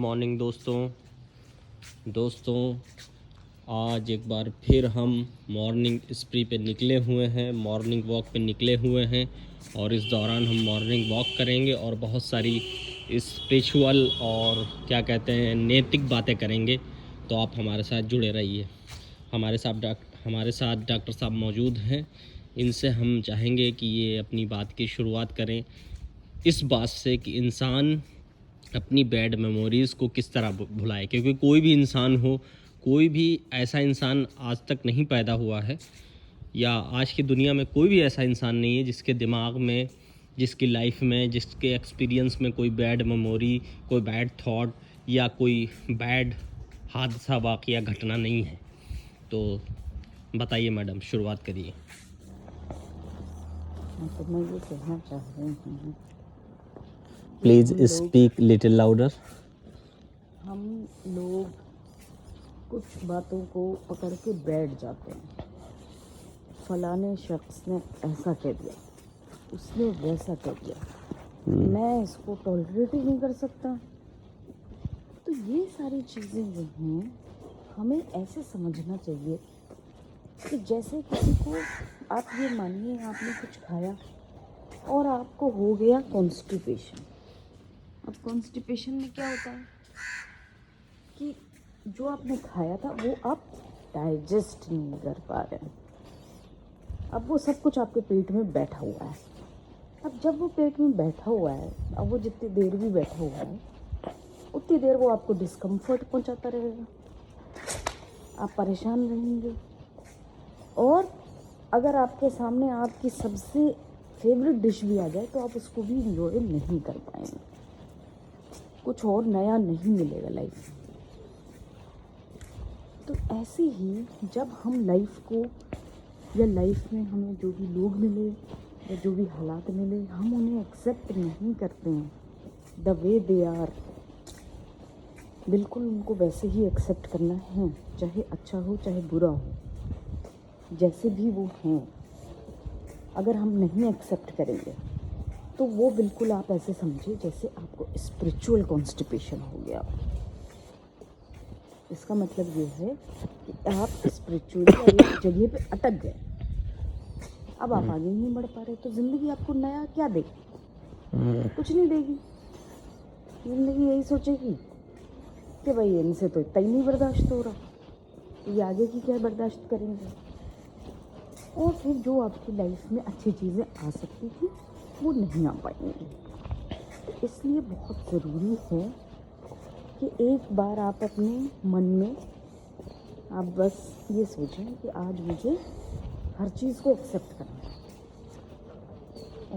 Morning दोस्तों आज एक बार फिर हम मॉर्निंग स्प्री पे निकले हुए हैं, मॉर्निंग वॉक पे निकले हुए हैं और इस दौरान हम मॉर्निंग वॉक करेंगे और बहुत सारी स्पिरिचुअल और क्या कहते हैं नैतिक बातें करेंगे। तो आप हमारे साथ जुड़े रहिए। हमारे साथ डॉक्टर साहब मौजूद हैं। इनसे हम चाहेंगे कि ये अपनी बात की शुरुआत करें इस बात से कि इंसान अपनी बैड मेमोरीज़ को किस तरह भुलाए, क्योंकि कोई भी इंसान हो, कोई भी ऐसा इंसान आज तक नहीं पैदा हुआ है या आज की दुनिया में कोई भी ऐसा इंसान नहीं है जिसके दिमाग में, जिसकी लाइफ में, जिसके एक्सपीरियंस में कोई बैड मेमोरी, कोई बैड थॉट या कोई बैड हादसा वाक़या घटना नहीं है। तो बताइए मैडम, शुरुआत करिए। तो मैं ये कहना चाह रही हूँ, प्लीज़ स्पीक लिटिल लाउडर। हम लोग कुछ बातों को पकड़ के बैठ जाते हैं। फलाने शख्स ने ऐसा कह दिया, उसने वैसा कह दिया, मैं इसको टॉलरेट ही नहीं कर सकता। तो ये सारी चीज़ें जो हैं हमें ऐसे समझना चाहिए कि जैसे किसी को, आप ये मानिए आपने कुछ खाया और आपको हो गया कॉन्स्टिपेशन। अब कॉन्स्टिपेशन में क्या होता है कि जो आपने खाया था वो आप डाइजेस्ट नहीं कर पा रहे हैं। अब वो सब कुछ आपके पेट में बैठा हुआ है। अब जब वो पेट में बैठा हुआ है, अब वो जितनी देर भी बैठा हुआ है उतनी देर वो आपको डिस्कम्फर्ट पहुंचाता रहेगा, आप परेशान रहेंगे। और अगर आपके सामने आपकी सबसे फेवरेट डिश भी आ जाए तो आप उसको भी इंजॉय नहीं कर पाएंगे, कुछ और नया नहीं मिलेगा लाइफ में। तो ऐसे ही जब हम लाइफ को, या लाइफ में हमें जो भी लोग मिले या जो भी हालात मिले, हम उन्हें एक्सेप्ट नहीं करते हैं द वे दे आर। बिल्कुल उनको वैसे ही एक्सेप्ट करना है, चाहे अच्छा हो चाहे बुरा हो, जैसे भी वो हैं। अगर हम नहीं एक्सेप्ट करेंगे तो वो बिल्कुल आप ऐसे समझिए जैसे आपको स्पिरिचुअल कॉन्स्टिपेशन हो गया। इसका मतलब ये है कि आप स्पिरिचुअली एक जगह पे अटक गए, अब आप आगे ही नहीं बढ़ पा रहे। तो ज़िंदगी आपको नया क्या देगी? कुछ नहीं देगी। ज़िंदगी यही सोचेगी कि भाई इनसे तो इतना ही नहीं बर्दाश्त हो रहा, ये आगे की क्या बर्दाश्त करेंगे। और फिर जो आपकी लाइफ में अच्छी चीज़ें आ सकती थी वो नहीं आ पाएंगी। तो इसलिए बहुत ज़रूरी है कि एक बार आप अपने मन में आप बस ये सोचें कि आज मुझे हर चीज़ को एक्सेप्ट करना है।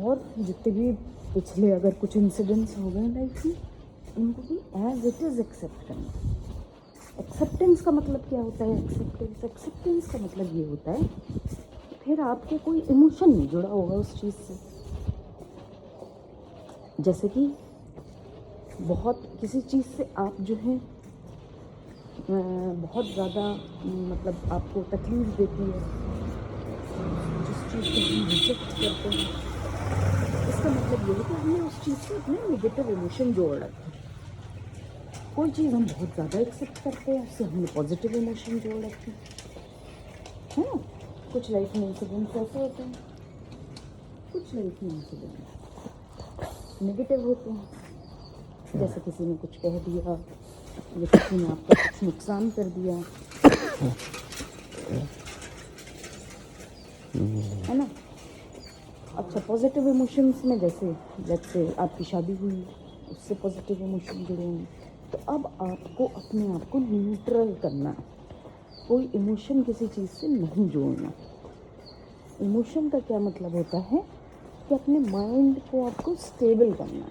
और जितने भी पिछले अगर कुछ इंसिडेंट्स हो गए लाइफ में, उनको भी एज इट इज़ एक्सेप्ट करना। एक्सेप्टेंस का मतलब क्या होता है? एक्सेप्टेंस का मतलब ये होता है फिर आपके कोई इमोशन नहीं जुड़ा होगा उस चीज़ से। जैसे कि बहुत किसी चीज़ से आप जो है बहुत ज़्यादा मतलब आपको तकलीफ़ देती है, जिस चीज़ को हम रिजेक्ट करते हैं, इसका मतलब ये है कि हमने उस चीज़ से अपने नेगेटिव इमोशन जोड़ रखे हैं। कोई चीज़ हम बहुत ज़्यादा एक्सेप्ट करते हैं, उससे हमने पॉजिटिव इमोशन जोड़ रखे हैं, है ना। कुछ लाइफ में इंसिडेंट्स ऐसे होते हैं, कुछ लाइफ में इंसिडेंट्स नेगेटिव होते हैं। जैसे किसी ने कुछ कह दिया या किसी ने आपका कुछ नुकसान कर दिया, है ना। अच्छा, पॉजिटिव इमोशंस में जैसे आपकी शादी हुई, उससे पॉजिटिव इमोशन जुड़े हैं। तो अब आपको अपने आप को न्यूट्रल करना है, कोई इमोशन किसी चीज़ से नहीं जोड़ना। इमोशन का क्या मतलब होता है कि अपने माइंड को आपको स्टेबल करना है,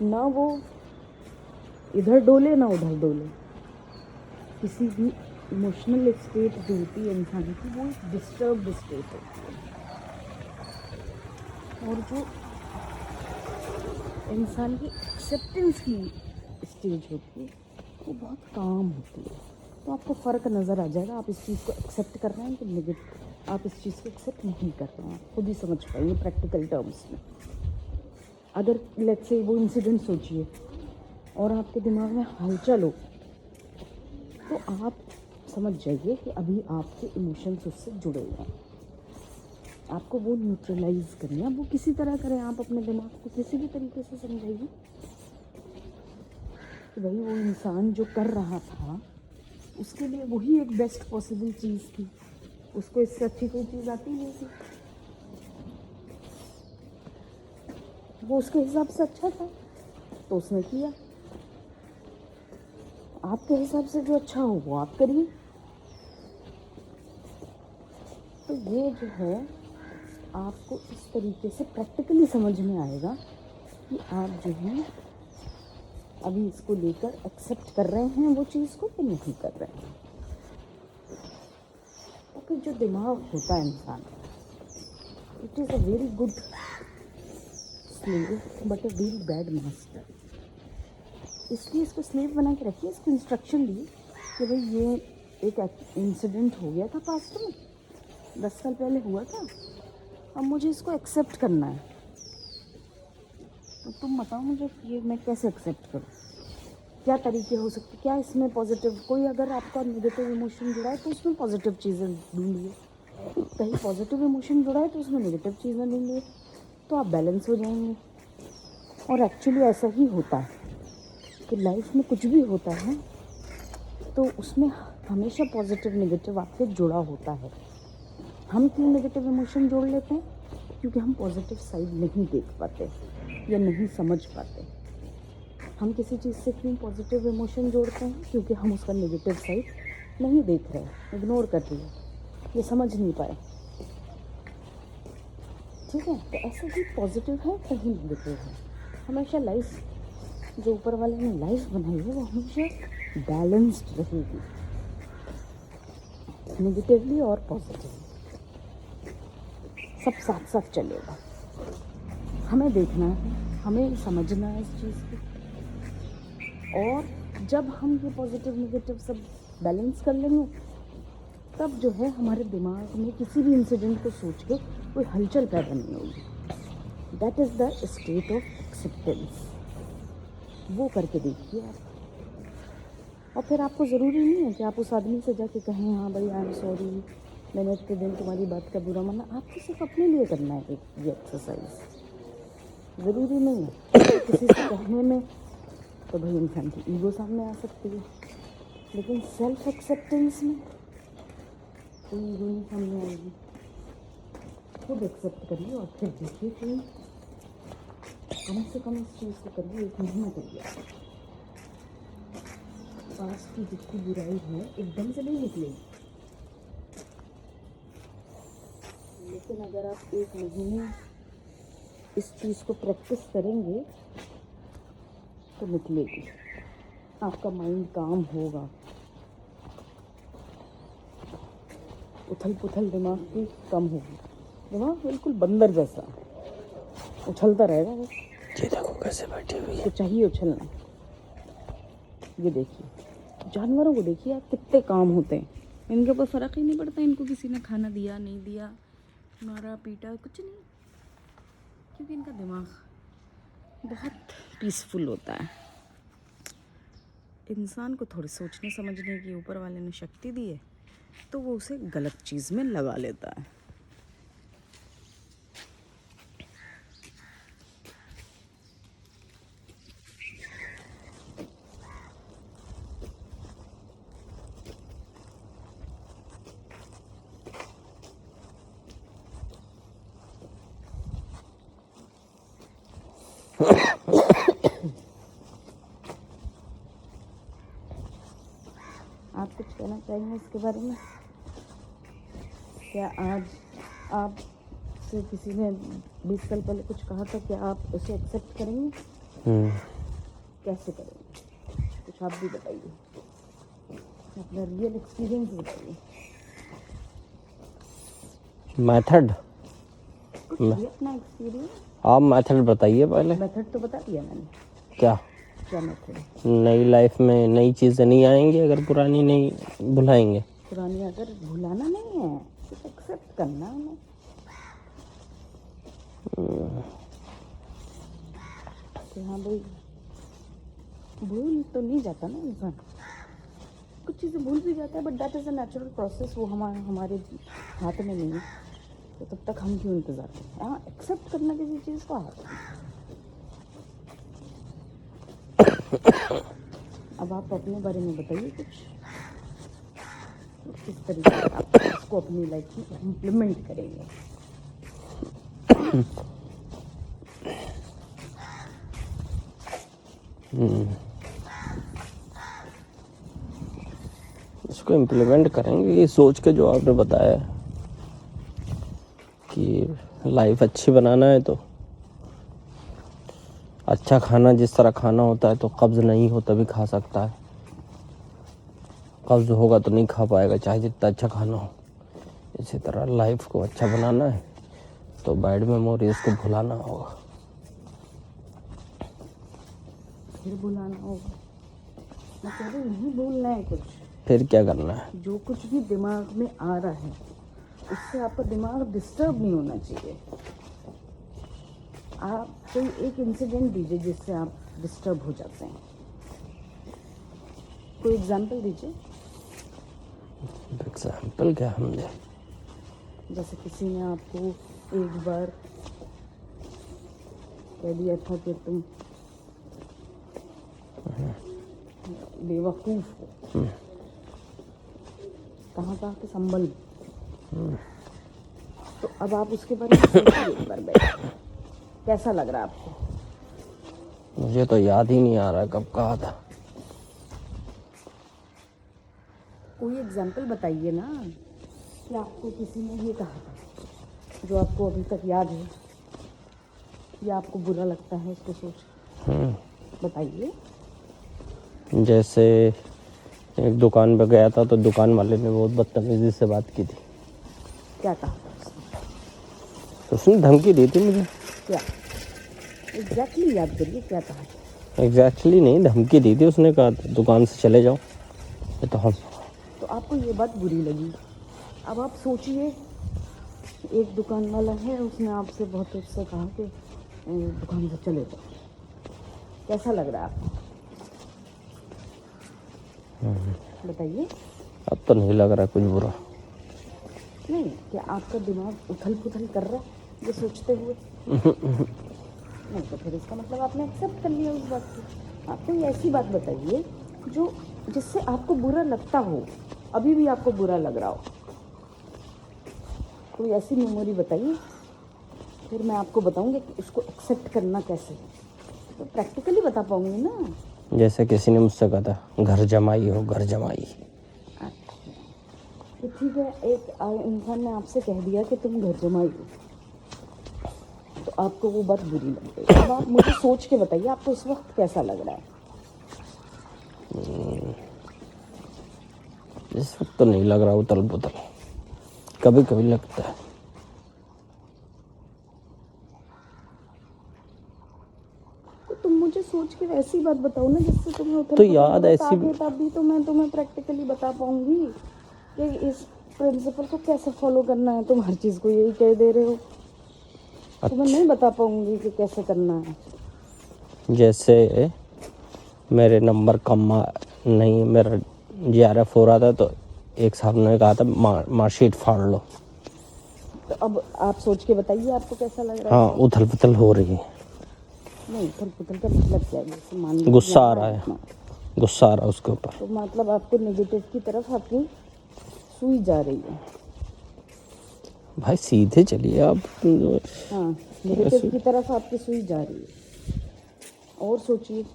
ना वो इधर डोले ना उधर डोले। किसी भी इमोशनल स्टेट जो होती है इंसान की, वो एक डिस्टर्ब्ड स्टेट होती है। और जो इंसान की एक्सेप्टेंस की स्टेज होती है वो बहुत काम होती है। तो आपको फ़र्क नज़र आ जाएगा, आप इस चीज़ को एक्सेप्ट कर रहे हैं कि नेगेटिव, आप इस चीज़ को एक्सेप्ट नहीं कर रहे हैं। आप खुद ही समझ पाएंगे प्रैक्टिकल टर्म्स में। अगर लेट्स से वो इंसिडेंट सोचिए और आपके दिमाग में हलचल हो, तो आप समझ जाइए कि अभी आपके इमोशंस उससे जुड़े हुए हैं। आपको वो न्यूट्रलाइज करना है, वो किसी तरह करें, आप अपने दिमाग को किसी भी तरीके से समझाइए कि भाई वो इंसान जो कर रहा था उसके लिए वही एक बेस्ट पॉसिबल चीज़ थी, उसको इससे अच्छी कोई चीज़ आती नहीं थी, वो उसके हिसाब से अच्छा था तो उसने किया। आपके हिसाब से जो अच्छा हो वो आप करिए। तो ये जो है आपको इस तरीके से प्रैक्टिकली समझ में आएगा कि आप जो है अभी इसको लेकर एक्सेप्ट कर रहे हैं वो चीज़ को कि नहीं कर रहे हैं। और फिर जो दिमाग होता है इंसान, it is a very good slave but a very bad master. इसलिए इसको स्लेव बना के रखिए, इसको इंस्ट्रक्शन दी कि भाई ये एक इंसिडेंट हो गया था पास्ट में, 10 साल पहले हुआ था, अब मुझे इसको एक्सेप्ट करना है। तो तुम बताओ मुझे ये मैं कैसे एक्सेप्ट करूँ, क्या तरीके हो सकते, क्या इसमें पॉजिटिव, कोई अगर आपका नेगेटिव इमोशन जुड़ा है तो उसमें पॉजिटिव चीज़ें ढूंढिए, कहीं पॉजिटिव इमोशन जुड़ा है तो उसमें नेगेटिव चीज़ें ढूंढिए, तो आप बैलेंस हो जाएंगे। और एक्चुअली ऐसा ही होता है कि लाइफ में कुछ भी होता है तो उसमें हमेशा पॉजिटिव नेगेटिव आपके जुड़ा होता है। हम क्यों नेगेटिव इमोशन जोड़ लेते हैं? क्योंकि हम पॉजिटिव साइड नहीं देख पाते या नहीं समझ पाते। हम किसी चीज़ से क्यों पॉजिटिव इमोशन जोड़ते हैं? क्योंकि हम उसका नेगेटिव साइड नहीं देख रहे, इग्नोर कर रहे, ये समझ नहीं पाए। ठीक है, तो ऐसे ही पॉजिटिव है कहीं नेगेटिव है। हमेशा लाइफ जो ऊपर वाले ने लाइफ बनाई है वो हमेशा बैलेंस्ड रहेगी, नेगेटिवली और पॉजिटिवली सब साथ साथ चलेगा। हमें देखना है, हमें समझना है इस चीज़ को, और जब हम ये पॉजिटिव नेगेटिव सब बैलेंस कर लेंगे तब जो है हमारे दिमाग में किसी भी इंसिडेंट को सोच के कोई हलचल पैदा नहीं होगी। That is the state of acceptance. वो करके देखिए आप। और फिर आपको ज़रूरी नहीं है कि आप उस आदमी से जाके कहें हाँ भाई आई एम सॉरी, मैंने इतने दिन तुम्हारी बात का बुरा माना। आपको सिर्फ अपने लिए करना है ये एक्सरसाइज, ज़रूरी नहीं है किसी से कहने में तो भाई इंसान की ईगो सामने आ सकती है, लेकिन सेल्फ एक्सेप्टेंस में कोई ईगो नहीं सामने आएगी। खुद एक्सेप्ट करिए और फिर देखिए कि कम से कम इस चीज़ को करिए, 1 महीना करिए। पास की जितनी बुराई है एकदम से नहीं निकलेगी, लेकिन अगर आप 1 महीने इस चीज़ को प्रैक्टिस करेंगे तो निकलेगी। आपका माइंड काम होगा, उथल पुथल दिमाग की कम होगी, दिमाग बिल्कुल बंदर जैसा उछलता रहेगा बस। ये देखो कैसे बैठी हुई है। तो चाहिए उछलना। ये देखिए जानवरों को देखिए आप कितने काम होते हैं, इनके ऊपर फ़र्क ही नहीं पड़ता, इनको किसी ने खाना दिया नहीं दिया, मारा पीटा, कुछ नहीं, क्योंकि इनका दिमाग बहुत पीसफुल होता है। इंसान को थोड़ी सोचने समझने की ऊपर वाले ने शक्ति दी है तो वो उसे गलत चीज़ में लगा लेता है। आप कुछ कहना चाहेंगे इसके बारे में? क्या आज आपसे किसी ने 20 साल पहले कुछ कहा था, क्या आप उसे एक्सेप्ट करेंगे? कैसे करेंगे? कुछ आप भी बताइए, अपना रियल एक्सपीरियंस बताइए। मेथड कुछ भी अपना एक्सपीरियंस। आप मेथड बताइए पहले। मेथड तो बता दिया मैंने। क्या मेथड? नई लाइफ में नई चीज़ें नहीं आएंगी अगर पुरानी नहीं भुलाएंगे। पुरानी अगर भुलाना नहीं है, सिर्फ एक्सेप्ट करना है। कि हाँ भाई भूल तो नहीं जाता ना इंसान, कुछ चीज़ें भूल भी जाता है, but that is a natural process, वो हमारे हाथ में नहीं है, तो तब तक हम क्यों इंतज़ार करें। हाँ, एक्सेप्ट करना किसी चीज़ को हाथ में। अब आप अपने बारे में बताइए कुछ, किस तरीके से आप इसको अपनी लाइफ में इम्प्लीमेंट करेंगे। इसको इम्प्लीमेंट करेंगे ये सोच के जो आपने बताया कि लाइफ अच्छी बनाना है तो अच्छा खाना जिस तरह खाना होता है तो कब्ज़ नहीं हो तभी खा सकता है, कब्ज़ होगा तो नहीं खा पाएगा चाहे जितना अच्छा खाना हो। इसी तरह लाइफ को अच्छा बनाना है तो बैड मेमोरीज को भुलाना होगा। फिर भुलाना होगा, मैं कह रही नहीं भूलना है कुछ, फिर क्या करना है? जो कुछ भी दिमाग में आ रहा है उससे आपका दिमाग डिस्टर्ब नहीं होना चाहिए। आप कोई एक इंसिडेंट दीजिए जिससे आप डिस्टर्ब हो जाते हैं, कोई एग्जांपल दीजिए। एग्जाम्पल क्या हमने? जैसे किसी ने आपको एक बार कह दिया था कि तुम बेवकूफ़ हो, कहाँ कहाँ के संबल, तो अब आप उसके बारे में सोचिए एक बार बैठ के, कैसा लग रहा है आपको? मुझे तो याद ही नहीं आ रहा कब कहा था। कोई एग्जाम्पल बताइए ना कि आपको किसी ने ये कहा था जो आपको अभी तक याद है या आपको बुरा लगता है इसको सोच, बताइए। जैसे एक दुकान पे गया था तो दुकान वाले ने बहुत बदतमीजी से बात की थी। क्या कहा था उसने? उसने धमकी दी थी मुझे। क्या एग्जैक्टली याद करिए क्या कहा था। एग्जैक्टली नहीं, धमकी दी थी। उसने कहा दुकान से चले जाओ, ये तो हम। तो आपको ये बात बुरी लगी। अब आप सोचिए, एक दुकान वाला है, उसने आपसे बहुत उससे कहा कि दुकान से चले जाओ, कैसा लग रहा है आपको? बताइए। अब तो नहीं लग रहा कुछ बुरा। नहीं, क्या आपका दिमाग उथल पुथल कर रहा है ये सोचते हुए? नहीं, तो फिर इसका मतलब आपने एक्सेप्ट कर लिया उस बात को। आप कोई ऐसी बात बताइए जो जिससे आपको बुरा लगता हो, अभी भी आपको बुरा लग रहा हो, कोई ऐसी मेमोरी बताइए, फिर मैं आपको बताऊंगी कि इसको एक्सेप्ट करना कैसे है, तो प्रैक्टिकली बता पाऊंगी ना। जैसे किसी ने मुझसे कहा था घर जमाई हो, घर जमाई। अच्छा, तो ठीक है, एक इंसान ने आपसे कह दिया कि तुम घर जमाई हो, तो आपको वो बात बुरी लग गई। अब आप मुझे सोच के बताइए आपको इस वक्त कैसा लग रहा है? इस वक्त तो नहीं लग रहा उतल पुतल, कभी कभी लगता है। तो तुम मुझे सोच के वैसी बात बताओ ना जिससे तुम्हें उथल तो पुथल याद हो, ऐसी ताकि तब भी तो मैं तुम्हें प्रैक्टिकली बता पाऊंगी कि इस प्रिंसिपल को कैसे फॉलो करना है। तुम हर चीज़ को यही कह दे रहे हो, तो मैं नहीं बता पाऊंगी कि कैसे करना है। जैसे मेरे नंबर कम नहीं, मेरा GRF हो रहा था तो एक साहब ने कहा था मार्कशीट फाड़ लो। तो अब आप सोच के बताइए आपको कैसा लग रहा है? हाँ, उथल पुथल हो रही है। नहीं, उथल पुथल का मतलब क्या है? जैसे मान लीजिए गुस्सा आ रहा है, गुस्सा आ रहा है उसके ऊपर। तो मतलब आपको नेगेटिव की तरफ आपकी सुई जा रही है। भाई सीधे चलिए आप। हाँ, नेगेटिव की तरफ आपकी सुई जा रही है। और सोचिए।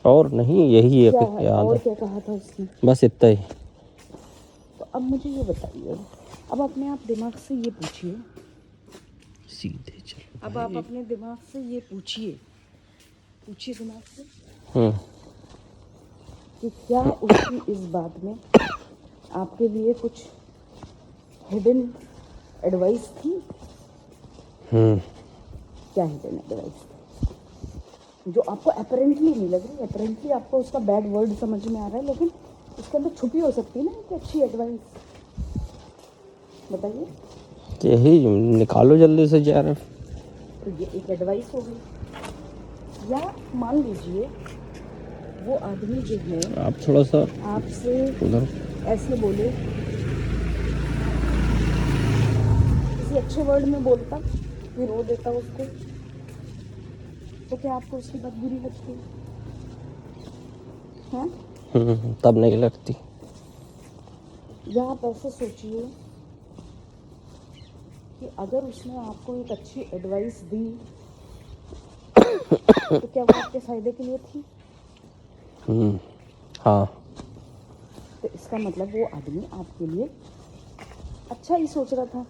और नहीं, यही एक क्या है याद और है, क्या कहा था उसने? बस इतना ही। तो अब मुझे ये बताइए, अब अपने आप दिमाग से ये पूछिए, सीधे चलो। अब आप अपने दिमाग से ये पूछिए दिमाग से कि क्या उसकी इस बात में आपके लिए कुछ हिडन एडवाइस थी? क्या हिडन एडवाइस थी जो आपको अपेरेंटली नहीं लग रही? अपेरेंटली आपको उसका बैड वर्ड समझ में आ रहा है, लेकिन उसके अंदर छुपी हो सकती है ना एक अच्छी एडवाइस। बताइए। यही निकालो जल्दी से GRF। तो ये एक एडवाइस हो गई। या मान लीजिए वो आदमी जो है आप थोड़ा सा आपसे उधर। ऐसे बोले, किसी अच्छे वर्ड में बोलता फिर रो देता उसको, तो क्या आपको उसकी बात बुरी लगती है? तब नहीं लगती। या आप ऐसे सोचिए कि अगर उसने आपको एक अच्छी एडवाइस दी तो क्या वो आपके फायदे के लिए थी? हाँ। तो इसका मतलब वो आदमी आपके लिए अच्छा ही सोच रहा था,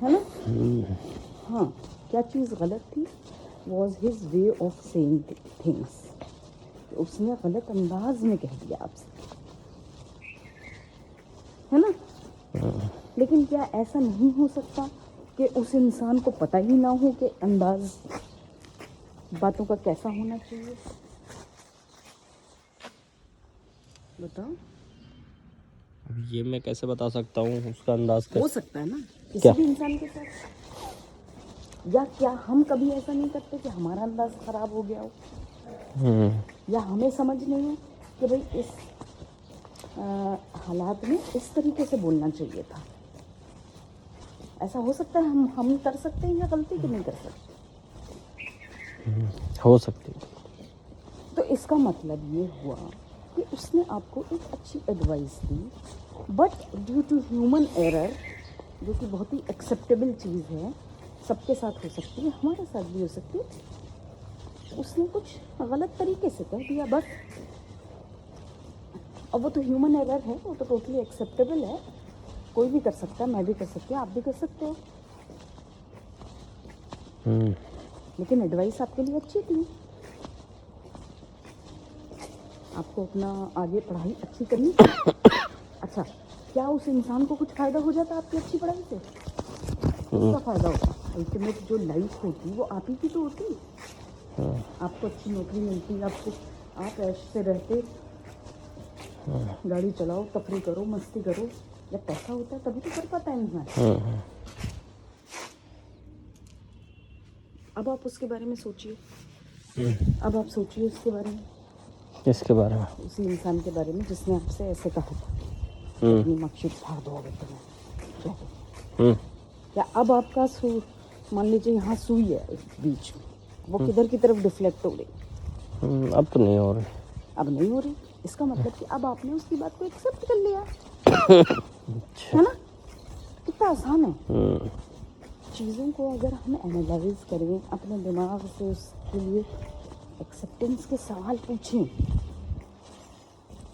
है ना? हाँ, क्या चीज़ गलत थी? Was his way of saying things. उसने गलत अंदाज में कह दिया आपसे, है ना? लेकिन क्या ऐसा नहीं हो सकता कि उस इंसान को पता ही ना हो कि अंदाज बातों का कैसा होना चाहिए? बताओ। अब ये मैं कैसे बता सकता हूँ उसका अंदाज हो कैसे? सकता है ना किसी क्या? भी इंसान के साथ। या क्या हम कभी ऐसा नहीं करते कि हमारा अंदाज खराब हो गया हो, या हमें समझ नहीं है कि भाई इस हालात में इस तरीके से बोलना चाहिए था? ऐसा हो सकता है, हम कर सकते हैं या गलती कि नहीं कर सकते? हो सकती है। तो इसका मतलब ये हुआ कि उसने आपको एक अच्छी एडवाइस दी, but due to human error, जो कि बहुत ही एक्सेप्टेबल चीज़ है, सबके साथ हो सकती है, हमारे साथ भी हो सकती है, उसने कुछ गलत तरीके से कह दिया बस। और वो तो ह्यूमन एरर है, वो तो टोटली एक्सेप्टेबल है, कोई भी कर सकता है, मैं भी कर सकती हूँ, आप भी कर सकते हो। लेकिन एडवाइस आपके लिए अच्छी थी, आपको अपना आगे पढ़ाई अच्छी करनी थी। अच्छा, क्या उस इंसान को कुछ फ़ायदा हो जाता आपकी अच्छी पढ़ाई से? उसका फ़ायदा होता, अल्टीमेट जो लाइफ होती वो आप ही की तो होती। आपको अच्छी नौकरी मिलती, आपको, आप ऐसे रहते, गाड़ी चलाओ, तफरी करो, मस्ती करो। जब पैसा होता है तभी तो कर पाता है इंसान। अब आप उसके बारे में सोचिए, अब आप सोचिए उसके बारे में, इसके बारे में, उसी इंसान के बारे में जिसने आपसे ऐसे कहा था, अपनी मार्कशीट फाड़ दो अगर तुम्हें। या अब आपका मान लीजिए यहाँ सुई है बीच में, वो किधर की तरफ डिफ्लेक्ट हो रही? अब तो नहीं हो रही। अब नहीं हो रही, इसका मतलब कि अब आपने उसकी बात को एक्सेप्ट कर लिया, है ना? कितना आसान है। चीज़ों को अगर हम एनालाइज करें अपने दिमाग से, उसके लिए एक्सेप्टेंस के सवाल पूछें,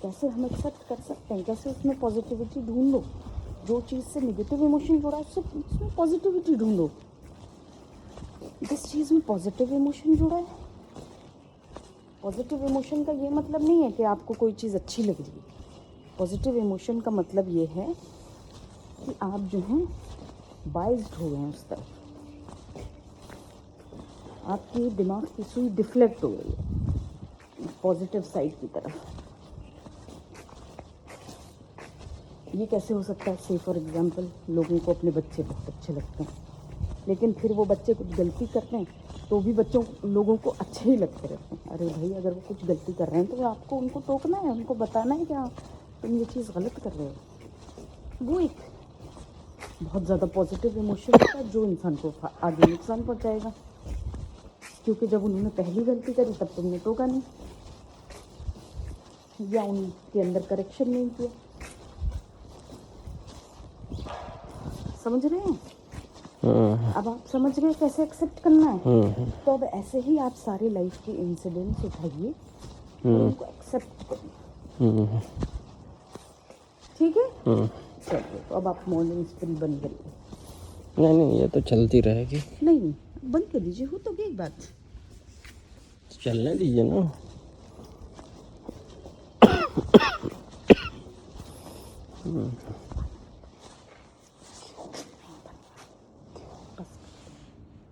कैसे हम एक्सेप्ट कर सकते हैं, कैसे उसमें पॉजिटिविटी ढूंढो। जो चीज़ से नेगेटिव इमोशन जुड़ा है उसमें पॉजिटिविटी ढूंढो। जिस चीज़ में पॉजिटिव इमोशन जुड़ा है, पॉजिटिव इमोशन का ये मतलब नहीं है कि आपको कोई चीज़ अच्छी लग रही है। पॉजिटिव इमोशन का मतलब ये है कि आप जो हैं बाइज्ड हो गए हैं उस तरफ, आपकी दिमाग की सुई डिफ्लेक्ट हो गई है पॉजिटिव साइड की तरफ। ये कैसे हो सकता है? से फॉर एग्जांपल, लोगों को अपने बच्चे बहुत अच्छे लगते हैं, लेकिन फिर वो बच्चे कुछ गलती करते हैं तो भी लोगों को अच्छे ही लगते रहते हैं। अरे भाई, अगर वो कुछ गलती कर रहे हैं तो आपको उनको टोकना है, उनको बताना है कि हाँ तुम ये चीज़ गलत कर रहे हो। वो एक बहुत ज़्यादा पॉजिटिव इमोशन होता है जो इंसान को आगे नुकसान पहुंचाएगा, क्योंकि जब उन्होंने पहली गलती करी तब तुमने टोका नहीं या उनके अंदर करेक्शन नहीं किया। समझ रहे हैं? अब आप समझ गए कैसे एक्सेप्ट करना है। तो अब ऐसे ही आप सारे लाइफ के इंसिडेंट्स उठाइए और उनको एक्सेप्ट करिए, ठीक है? चलिए, तो अब आप मॉर्निंग स्पिन बंद करिए। नहीं, ये तो चलती रहेगी। नहीं, बंद कर दीजिए, हो तो गई बात। चलने दीजिए ना।